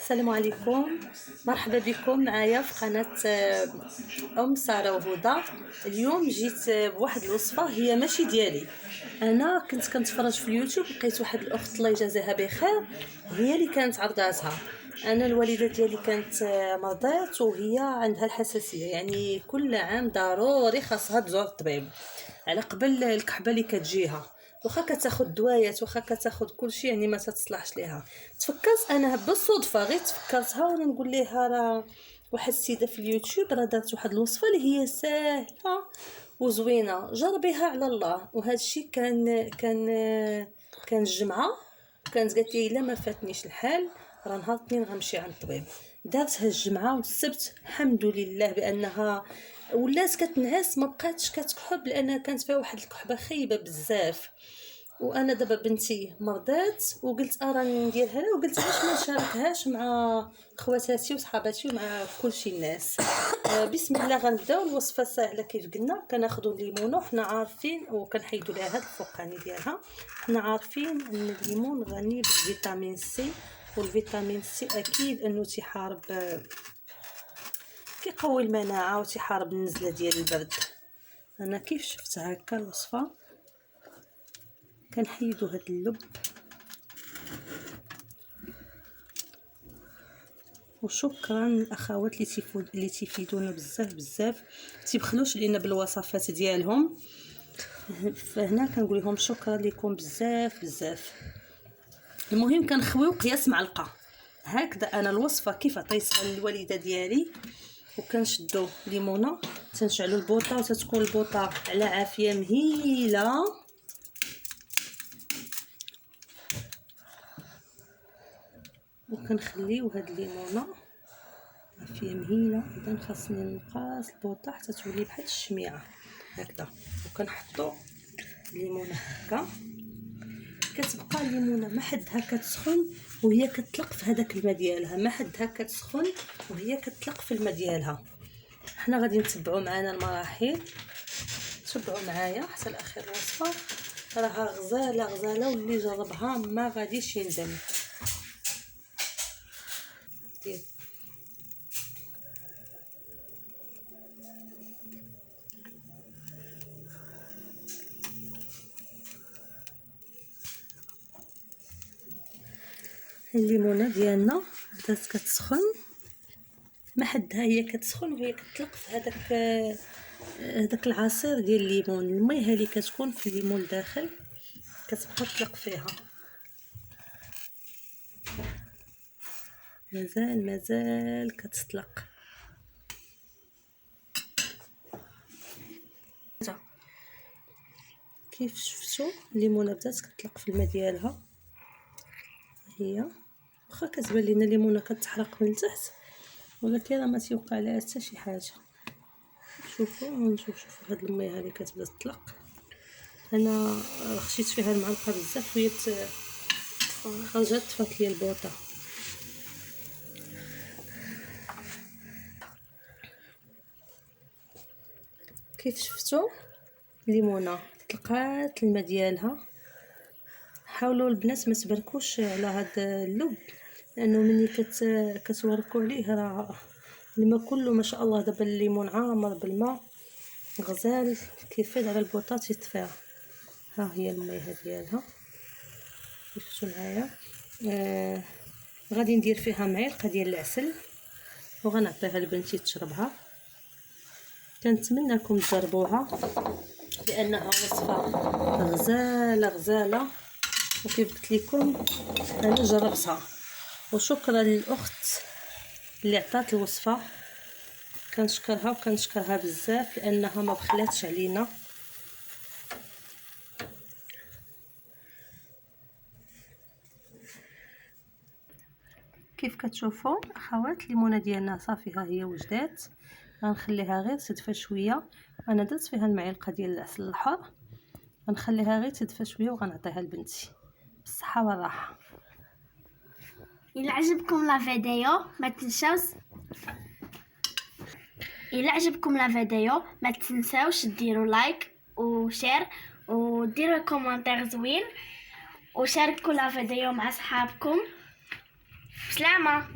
السلام عليكم، مرحبا بكم معايا في قناة ام ساره وهدى. اليوم جيت بواحد الوصفه هي ماشي ديالي، انا كنت كنتفرج في اليوتيوب لقيت واحد الاخت الله يجازيها بخير هي اللي كانت عرضاتها. انا الوالده ديالي كانت مرضات وهي عندها الحساسيه، يعني كل عام ضروري خاصها تزور الطبيب على قبل الكحبه اللي كتجيها، واخا كتاخد دوايات واخا كتاخد كلشي يعني ما تتصلحش ليها. تفكرت انا بالصدفه غير تفكرتها وانا نقول لها راه واحد السيده في اليوتيوب راه دارت واحد الوصفه اللي هي ساهله وزوينه، جربيها على الله. وهذا الشيء كان الجمعه، كانت قالت لي الا ما فاتنيش الحال راه نهار الاثنين غنمشي عند الطبيب. دارتها الجمعه والسبت الحمد لله بانها ولات كتنعس، ما بقاتش كتكحب لانها كانت فيها واحد الكحبه خايبه بزاف. وانا دابا بنتي مرضات وقلت راني نديرها لها، وقلت علاش ما نشاركهاش مع خواتاتي وصحاباتي ومع كلشي الناس. بسم الله غنبداو. الوصفه سهله كيف قلنا، كناخذوا الليمونه وحنا عارفين وكنحيدوا لها هذا الفوقاني ديالها. حنا عارفين ان الليمون غني بالفيتامين سي، والفيتامين سي اكيد انه تيحارب كيقوي المناعه وتيحارب النزله ديال البرد. انا كيف شفت هكا الوصفه كنحيدوا هاد اللب، وشكرا للاخوات اللي تيفيدونا بزاف تيبخلوش علينا بالوصفات ديالهم، فهنا كنقول لهم شكرا لكم بزاف. المهم كنخويو قياس معلقه هكذا. انا الوصفه كيف عطيتها للوالده ديالي، وكنشدو ليمونه تنشعلوا البوطه وتتكون البوطه على عافيه مهيله. وكنخليو هاد الليمونه عافيه مهيله. اذا خاصني نقاس البوطه حتى تولي بحال الشميعه هكذا، وكنحطو الليمونه هكا. كتبقى الليمونه ما حدها كتسخن وهي كتطلق في هذاك الماء ديالها، ما حدها كتسخن وهي كتطلق في الماء ديالها. حنا غادي نتبعوا معنا المراحل، تبعوا معايا حتى لاخر الوصفه، راها غزاله واللي جربها ما غاديش يندم. الليمونه ديالنا بدات كتسخن، ما حدها هي كتسخن وهي كتطلق في هذاك العصير ديال الليمون. المية اللي كتكون في الليمون داخل كتبقى تطلق فيها. مازال كتطلق. كيف شفتوا الليمونه بدات كتطلق في الماء ديالها، هي واخا كتبان لينا الليمونه كتحرق من التحت ولكن راه ما تيوقع لها حتى شي حاجه. شوفوا هاد المية هذه كتبدا تطلق. انا خشيت فيها المعلقه بزاف وهي خرجت طفات لي البوطه. كيف شفتوا الليمونه طلقات الماء ديالها. حاولوا البنات ما تبركوش على هذا اللب، لانه ملي كتوركوا عليه راه الماء كله ما شاء الله. دابا الليمون عامر بالماء غزال كيفيد على البوطات يطفيها. ها هي المية ديالها شفتوا معايا. غادي ندير فيها معلقه ديال العسل وغنعطيها لبنتي تشربها. كنتمنىكم تجربوها لانها وصفه غزاله وكيف قلت لكم انا جربتها. وشكرا للاخت اللي عطات الوصفه، كنشكرها بزاف لانها ما بخلاتش علينا. كيف كتشوفوا اخوات الليمونه ديالنا صافي ها هي وجدات. غنخليها غير تدفى شويه. انا درت فيها المعلقه ديال العسل الحر، غنخليها غير تدفى شويه وغنعطيها لبنتي بالصحه والراحه. إلا عجبكم لا فيديو ما تنساوش ديروا لايك وشير وديروا كومنتير زوين وشاركوا لا فيديو مع صحابكم. بسلامة.